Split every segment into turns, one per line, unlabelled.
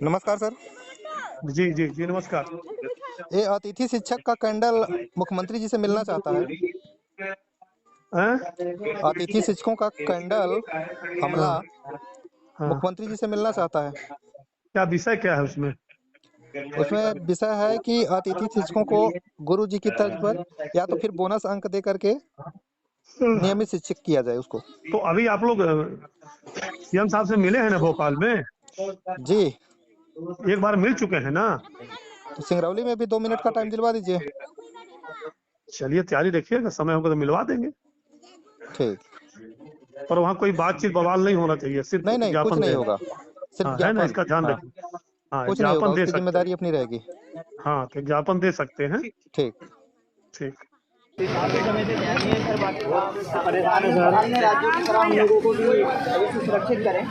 नमस्कार सर।
जी जी जी, नमस्कार।
ये अतिथि शिक्षक का कैंडल मुख्यमंत्री जी से मिलना चाहता है।
हैं?
अतिथि शिक्षकों का कैंडल
हाँ
हमला
हाँ।
मुख्यमंत्री जी से मिलना चाहता है।
क्या विषय क्या है उसमें?
उसमें विषय है कि अतिथि शिक्षकों को गुरु जी की तर्ज पर या तो फिर बोनस अंक दे करके नियमित शिक्षक किया जाए उसको।
तो अभी आप लोग सीएम साहब से मिले हैं ना भोपाल में?
जी,
एक बार मिल चुके हैं ना?
तो सिंगरौली में भी 2 मिनट का टाइम दिलवा दीजिए।
चलिए, तैयारी रखिएगा, समय होगा तो मिलवा देंगे।
ठीक।
पर वहाँ कोई बातचीत बवाल नहीं होना चाहिए, सिर्फ
नहीं नहीं, कुछ
ज्ञापन
नहीं
देना।
होगा, सिर्फ
हाँ, है ना,
ज्ञापन।
इसका ध्यान
हाँ,
रखिए। हाँ,
कुछ नहीं होगा,
ज्ञापन दे
उसकी
सकते
जिम्मेदारी
हैं।
अपनी रहेगी।
हाँ, तो ज्ञापन दे सकते हैं।
ठीक।
ठीक।
अन्य राज्यों की तरह हम लोगों को भी अवश्य सुरक्षित करें।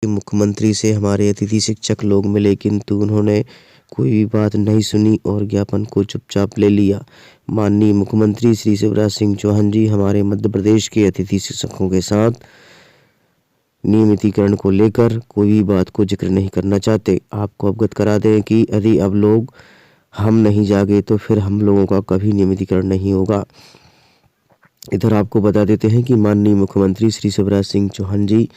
मुख्यमंत्री से हमारे अतिथि शिक्षक लोग मिले, किंतु उन्होंने कोई भी बात नहीं सुनी और ज्ञापन को चुपचाप ले लिया। माननीय मुख्यमंत्री श्री शिवराज सिंह चौहान जी हमारे मध्य प्रदेश के अतिथि शिक्षकों के साथ नियमितीकरण को लेकर कोई भी बात को जिक्र नहीं करना चाहते। आपको अवगत करा दें कि यदि अब लोग हम नहीं जागे तो फिर हम लोगों का कभी नियमितीकरण नहीं होगा। इधर आपको बता देते हैं कि माननीय मुख्यमंत्री श्री शिवराज सिंह चौहान जी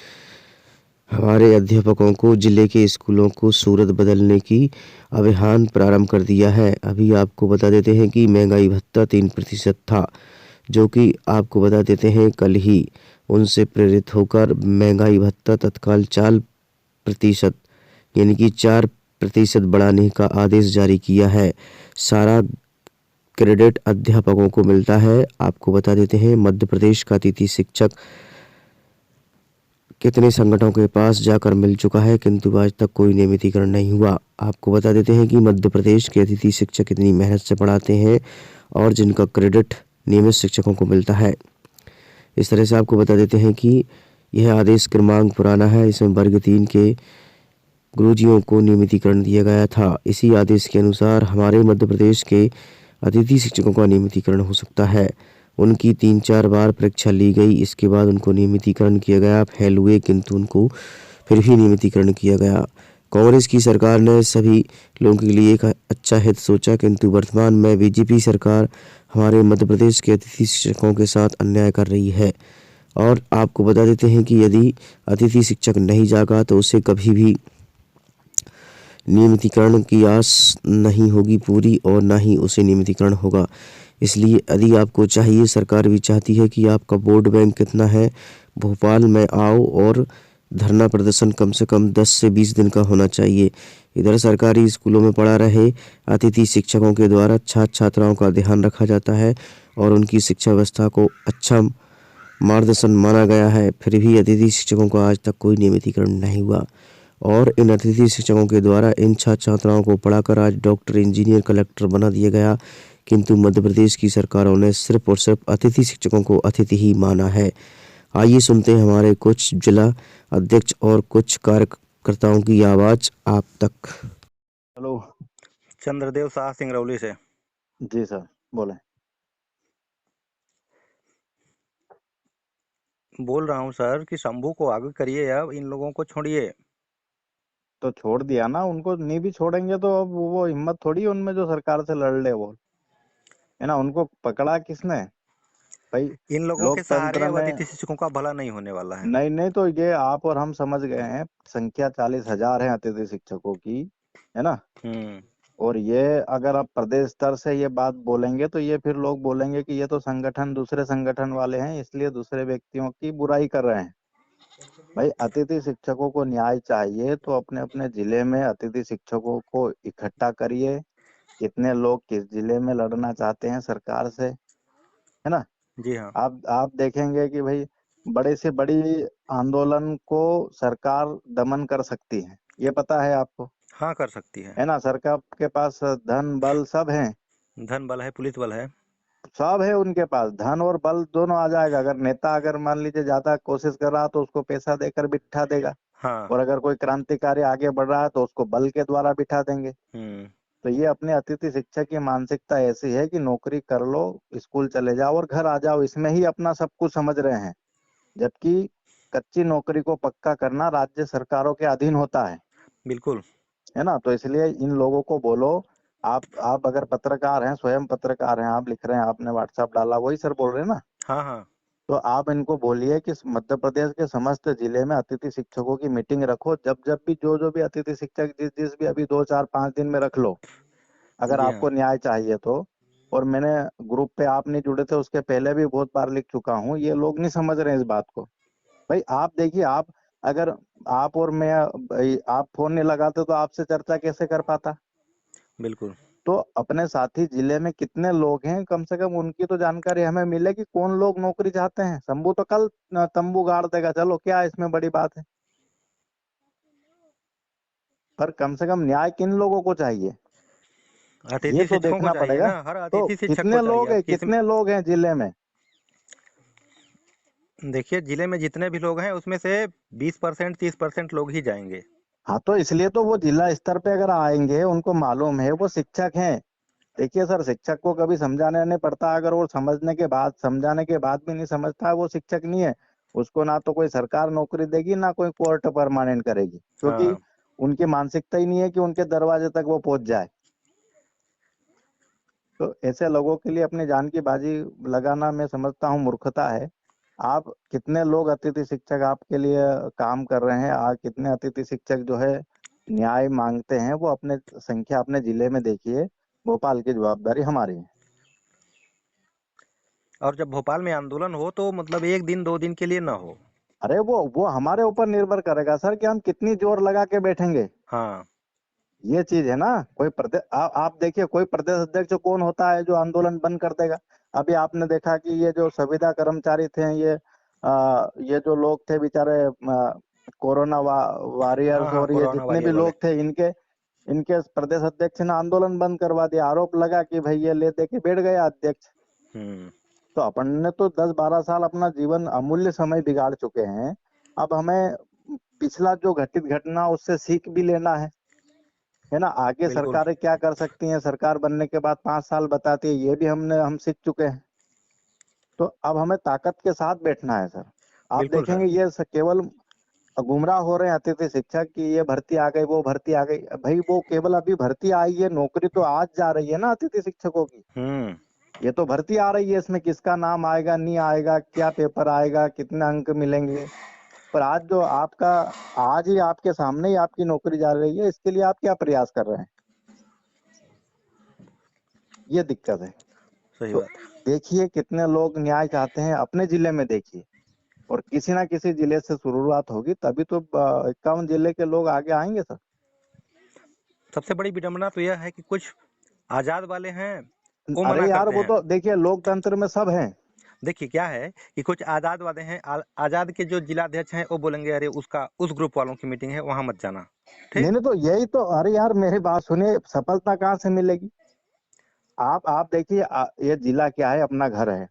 हमारे अध्यापकों को जिले के स्कूलों को सूरत बदलने की अभियान प्रारंभ कर दिया है। अभी आपको बता देते हैं कि महंगाई भत्ता 3% था, जो कि आपको बता देते हैं कल ही उनसे प्रेरित होकर महंगाई भत्ता तत्काल 4% यानी कि 4% बढ़ाने का आदेश जारी किया है। सारा क्रेडिट अध्यापकों को मिलता है। आपको बता देते हैं मध्य प्रदेश का अतिथि शिक्षक कितने संगठनों के पास जाकर मिल चुका है, किंतु आज तक कोई नियमितीकरण नहीं हुआ। आपको बता देते हैं कि मध्य प्रदेश के अतिथि शिक्षक कितनी मेहनत से पढ़ाते हैं और जिनका क्रेडिट नियमित शिक्षकों को मिलता है। इस तरह से आपको बता देते हैं कि यह आदेश क्रमांक पुराना है। इसमें वर्ग 3 के गुरुजियों को नियमितीकरण दिया गया था। इसी आदेश के अनुसार हमारे मध्य प्रदेश के अतिथि शिक्षकों का नियमितीकरण हो सकता है। उनकी 3-4 बार परीक्षा ली गई, इसके बाद उनको नियमितीकरण किया गया, फेल हुए, किंतु उनको फिर भी नियमितीकरण किया गया। कांग्रेस की सरकार ने सभी लोगों के लिए एक अच्छा हित सोचा, किंतु वर्तमान में बीजेपी सरकार हमारे मध्य प्रदेश के अतिथि शिक्षकों के साथ अन्याय कर रही है। और आपको बता देते हैं कि यदि अतिथि शिक्षक नहीं जागा तो उसे कभी भी नियमितीकरण की आस नहीं होगी पूरी और ना ही उसे नियमितीकरण होगा। इसलिए यदि आपको चाहिए, सरकार भी चाहती है कि आपका वोट बैंक कितना है, भोपाल में आओ और धरना प्रदर्शन कम से कम 10 से 20 दिन का होना चाहिए। इधर सरकारी स्कूलों में पढ़ा रहे अतिथि शिक्षकों के द्वारा छात्र छात्राओं का ध्यान रखा जाता है और उनकी शिक्षा व्यवस्था को अच्छा मार्गदर्शन माना गया है, फिर भी अतिथि शिक्षकों का आज तक कोई नियमितीकरण नहीं हुआ। और इन अतिथि शिक्षकों के द्वारा इन छात्र छात्राओं को पढ़ाकर आज डॉक्टर, इंजीनियर, कलेक्टर बना दिया गया, किंतु मध्य प्रदेश की सरकारों ने सिर्फ और सिर्फ अतिथि शिक्षकों को अतिथि ही माना है। आइए सुनते हैं हमारे कुछ जिला अध्यक्ष और कुछ कार्यकर्ताओं की आवाज आप तक।
हेलो
चंद्रदेव शाह सिंगरौली से।
जी सर, बोले।
बोल रहा हूँ सर कि शंभू को आगे करिए, अब इन लोगों को छोड़िए।
तो छोड़ दिया ना, उनको नहीं भी छोड़ेंगे तो अब वो हिम्मत थोड़ी है उनमें जो सरकार से लड़ ले, वो है ना। उनको पकड़ा किसने भाई?
इन लोगों के सहारे
लोकतंत्र
अब
में।
अतिथि शिक्षकों का भला नहीं होने वाला है।
नहीं नहीं, तो ये आप और हम समझ गए हैं, संख्या 40,000 है अतिथि शिक्षकों की, है ना।
हम्म।
और ये अगर आप प्रदेश स्तर से ये बात बोलेंगे तो ये फिर लोग बोलेंगे कि ये तो संगठन, दूसरे संगठन वाले हैं, इसलिए दूसरे व्यक्तियों की बुराई कर रहे हैं। भाई, अतिथि शिक्षकों को न्याय चाहिए तो अपने अपने जिले में अतिथि शिक्षकों को इकट्ठा करिए। कितने लोग किस जिले में लड़ना चाहते हैं सरकार से, है ना।
जी हाँ।
आप देखेंगे कि भाई बड़े से बड़ी आंदोलन को सरकार दमन कर सकती है, ये पता है आपको,
हाँ, कर सकती है।
है ना। सरकार के पास धन बल सब है,
धन बल है, पुलिस बल है।
सब है उनके पास, धन और बल दोनों आ जाएगा। अगर नेता, अगर मान लीजिए ज्यादा कोशिश कर रहा तो उसको पैसा देकर बिठा देगा,
हाँ।
और अगर कोई क्रांतिकारी आगे बढ़ रहा है तो उसको बल के द्वारा बिठा देंगे।
हम्म।
तो ये अपने अतिथि शिक्षक की मानसिकता ऐसी है कि नौकरी कर लो, स्कूल चले जाओ और घर आ जाओ, इसमें ही अपना सब कुछ समझ रहे हैं। जबकि कच्ची नौकरी को पक्का करना राज्य सरकारों के अधीन होता है
बिल्कुल।
ना। तो इसलिए इन लोगों को बोलो, आप अगर पत्रकार हैं, स्वयं पत्रकार हैं, आप लिख रहे हैं, आपने व्हाट्सएप डाला, वही सर बोल रहे हैं ना।
हाँ हाँ
तो आप इनको बोलिए कि मध्य प्रदेश के समस्त जिले में अतिथि शिक्षकों की मीटिंग रखो। जब जब भी जो भी अतिथि शिक्षक जिस भी अभी 2 4 5 दिन में रख लो, अगर
जी
आपको
हाँ
न्याय चाहिए तो। और मैंने ग्रुप पे, आप नहीं जुड़े थे उसके पहले भी बहुत बार लिख चुका हूँ, ये लोग नहीं समझ रहे हैं इस बात को। भाई आप देखिए, आप अगर आप और मैं, भाई आप फोन नहीं लगाते तो आपसे चर्चा कैसे कर पाता।
बिल्कुल।
तो अपने साथी जिले में कितने लोग हैं, कम से कम उनकी तो जानकारी हमें मिले कि कौन लोग नौकरी चाहते हैं। शंभू तो कल तंबू गाड़ देगा, चलो क्या इसमें बड़ी बात है। पर कम से कम न्याय किन लोगों को चाहिए, ये
अतिथि
तो
शिक्षकों को
देखना
चाहिए
पड़ेगा।
ना, हर
तो
अतिथि शिक्षक को
कितने
चाहिए।
लोग
अब
हैं,
किसी
कितने लोग हैं जिले में?
देखिए जिले में जितने भी लोग हैं उसमें से 20% 30% लोग ही जाएंगे।
हाँ, तो इसलिए तो वो जिला स्तर पे अगर आएंगे, उनको मालूम है, वो शिक्षक हैं। देखिए सर, शिक्षक को कभी समझाने नहीं पड़ता, अगर वो समझाने के बाद भी नहीं समझता, वो शिक्षक नहीं है। उसको ना तो कोई सरकार नौकरी देगी, ना कोई कोर्ट परमानेंट करेगी, क्योंकि
हाँ
उनकी मानसिकता ही नहीं है कि उनके दरवाजे तक वो पहुंच जाए। तो ऐसे लोगों के लिए अपनी जान की बाजी लगाना, मैं समझता हूँ, मूर्खता है। आप कितने लोग अतिथि शिक्षक आपके लिए काम कर रहे हैं, कितने अतिथि शिक्षक जो है न्याय मांगते हैं, वो अपने संख्या अपने जिले में देखिए। भोपाल की जवाबदारी हमारी है।
और जब भोपाल में आंदोलन हो तो मतलब 1 दिन 2 दिन के लिए ना हो।
अरे वो हमारे ऊपर निर्भर करेगा सर, कि हम कितनी जोर लगा के बैठेंगे।
हाँ
ये चीज है ना। कोई प्रदेश, आप देखिए, कोई प्रदेश अध्यक्ष कौन होता है जो आंदोलन बंद कर देगा? अभी आपने देखा कि ये जो संविदा कर्मचारी थे, ये जो लोग थे बेचारे, कोरोना
हाँ
वॉरियर्स,
हाँ
और ये
कोरोना
जितने भी
वॉरियर वाले।
लोग थे, इनके इनके प्रदेश अध्यक्ष ने आंदोलन बंद करवा दिया। आरोप लगा कि भाई ये ले दे के बैठ गया अध्यक्ष।
हम्म।
तो अपन ने तो 10 12 साल अपना जीवन, अमूल्य समय बिगाड़ चुके हैं। अब हमें पिछला जो घटित घटना, उससे सीख भी लेना है ना। आगे
बिल्कुल
सरकारें क्या कर सकती हैं, सरकार बनने के बाद 5 साल बताती है, ये भी हम सीख चुके हैं। तो अब हमें ताकत के साथ बैठना है सर। आप
बिल्कुल सर।
देखेंगे ये केवल गुमराह हो रहे हैं अतिथि शिक्षक की, ये भर्ती आ गई, वो भर्ती आ गई। भाई वो केवल अभी भर्ती आई है, नौकरी तो आज जा रही है ना अतिथि शिक्षकों की।
हम्म।
ये तो भर्ती आ रही है, इसमें किसका नाम आएगा, नहीं आएगा, क्या पेपर आएगा, कितने अंक मिलेंगे। पर आज जो आपका, आज ही आपके सामने ही आपकी नौकरी जा रही है, इसके लिए आप क्या प्रयास कर रहे हैं? ये दिक्कत है।
सही
तो
बात।
देखिए कितने लोग न्याय चाहते हैं, अपने जिले में देखिए। और किसी ना किसी जिले से शुरुआत होगी, तभी तो 51 जिले के लोग आगे आएंगे सर।
सबसे बड़ी विडंबना तो यह है कि कुछ आजाद वाले हैं वो मना
अरे यार,
करते
वो
हैं।
तो देखिए लोकतंत्र में सब हैं।
देखिए क्या है कि कुछ आजाद वाले हैं, आजाद के जो जिलाध्यक्ष हैं वो बोलेंगे अरे उसका उस ग्रुप वालों की मीटिंग है वहां मत जाना। ठीक।
नहीं नहीं, तो यही तो, अरे यार मेरी बात सुनिए, सफलता कहाँ से मिलेगी? आप देखिए, ये जिला क्या है, अपना घर है।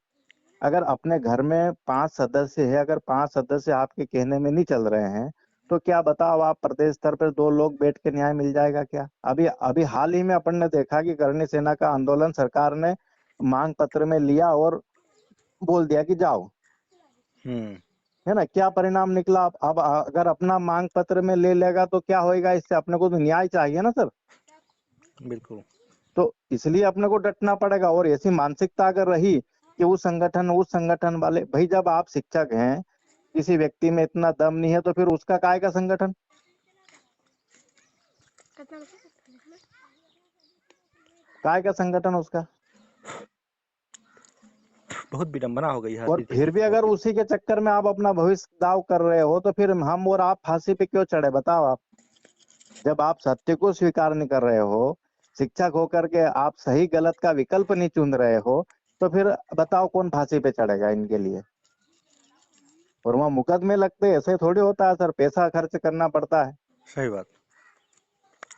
अगर अपने घर में 5 सदस्य है, अगर 5 सदस्य आपके कहने में नहीं चल रहे हैं, तो क्या बताओ, आप प्रदेश स्तर पर 2 लोग बैठ के न्याय मिल जाएगा क्या? अभी अभी हाल ही में अपन ने देखा कि करणी सेना का आंदोलन सरकार ने मांग पत्र में लिया और बोल दिया कि जाओ,
हम्म।
है ना। क्या परिणाम निकला? अब अगर अपना मांग पत्र में ले लेगा तो क्या होएगा? इससे अपने को तो न्याय चाहिए ना सर।
बिल्कुल।
तो इसलिए अपने को डटना पड़ेगा। और ऐसी मानसिकता अगर रही कि उस संगठन वाले, भाई जब आप शिक्षक हैं, किसी व्यक्ति में इतना दम नहीं है, तो फिर उसका काय का संगठन, काय का संगठन उसका?
बहुत विडंबना हो गई है
और
अतिथि
फिर भी
शिक्षकों
अगर
की।
उसी के चक्कर में आप अपना भविष्य दाव कर रहे हो, तो फिर हम और आप फांसी पे क्यों चढ़े, बताओ आप? जब आप सत्य को स्वीकार नहीं कर रहे हो, शिक्षक होकर के आप सही गलत का विकल्प नहीं चुन रहे हो, तो फिर बताओ कौन फांसी पे चढ़ेगा इनके लिए? और वहां मुकदमे लगते हैं, ऐसे थोड़ी होता है सर, पैसा खर्च करना पड़ता है।
सही बात।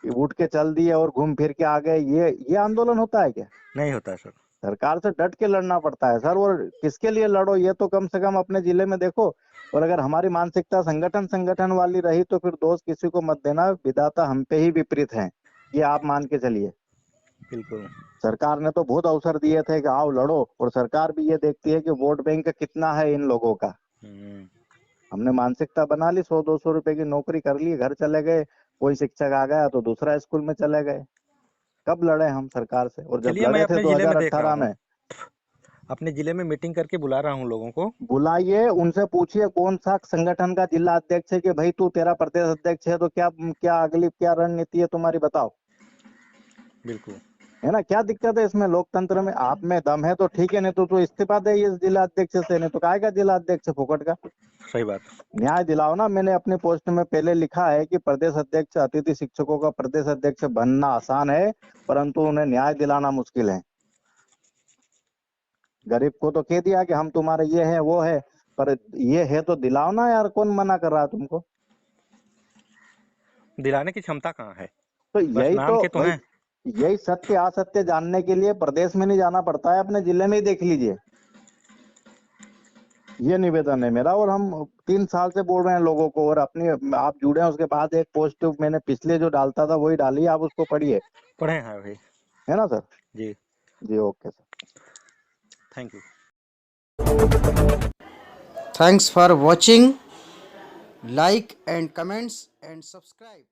कि उठ के चल दिए और घूम फिर के आ गए, ये आंदोलन होता है क्या?
नहीं होता सर।
सरकार से डट के लड़ना पड़ता है सर। और किसके लिए लड़ो, ये तो कम से कम अपने जिले में देखो। और अगर हमारी मानसिकता संगठन संगठन वाली रही, तो फिर दोष किसी को मत देना, विधाता हम पे ही विपरीत है, ये आप मान के चलिए।
बिल्कुल।
सरकार ने तो बहुत अवसर दिए थे कि आओ लड़ो, और सरकार भी ये देखती है कि वोट बैंक कितना है इन लोगों का।
हम्म।
हमने मानसिकता बना ली, 100-200 रुपए की नौकरी कर ली, घर चले गए, कोई शिक्षक आ गया तो दूसरा स्कूल में चले गए। कब लड़े हम सरकार से? और जब
चलिए मैं
लड़े थे
अपने जिले में देख रहा
2018
हूँ,
में।
अपने जिले में मीटिंग करके बुला रहा हूँ लोगों को।
बुलाइए, उनसे पूछिए कौन सा संगठन का जिला अध्यक्ष है कि भाई तू तेरा प्रदेश अध्यक्ष है तो क्या क्या अगली क्या रणनीति है तुम्हारी, बताओ।
बिल्कुल
है ना, क्या दिक्कत है इसमें? लोकतंत्र में आप में दम है तो ठीक है, नहीं तो इस्तीफा दे इस जिला अध्यक्ष से, नहीं तो काहेगा जिला अध्यक्ष फुकट का।
सही बात।
न्याय दिलाओ ना। मैंने अपने पोस्ट में पहले लिखा है कि प्रदेश अध्यक्ष, अतिथि शिक्षकों का प्रदेश अध्यक्ष बनना आसान है, परंतु उन्हें न्याय दिलाना मुश्किल है। गरीब को तो कह दिया कि हम तुम्हारे ये है वो है, पर ये है तो दिलाओ ना यार। कौन मना कर रहा है तुमको?
दिलाने की क्षमता कहाँ है?
तो
बस
यही
नाम
तो
के तो
भाई,
हैं।
यही सत्य असत्य जानने के लिए प्रदेश में नहीं जाना पड़ता है, अपने जिले में ही देख लीजिए। ये निवेदन है मेरा, और हम 3 साल से बोल रहे हैं लोगों को, और अपनी आप जुड़े हैं उसके बाद एक पोस्ट मैंने पिछले जो डालता था वही डाली, आप उसको पढ़िए।
पढ़े हैं भाई।
है ना सर?
जी
जी okay sir,
thank you.
Thanks for watching. Like and comments and subscribe.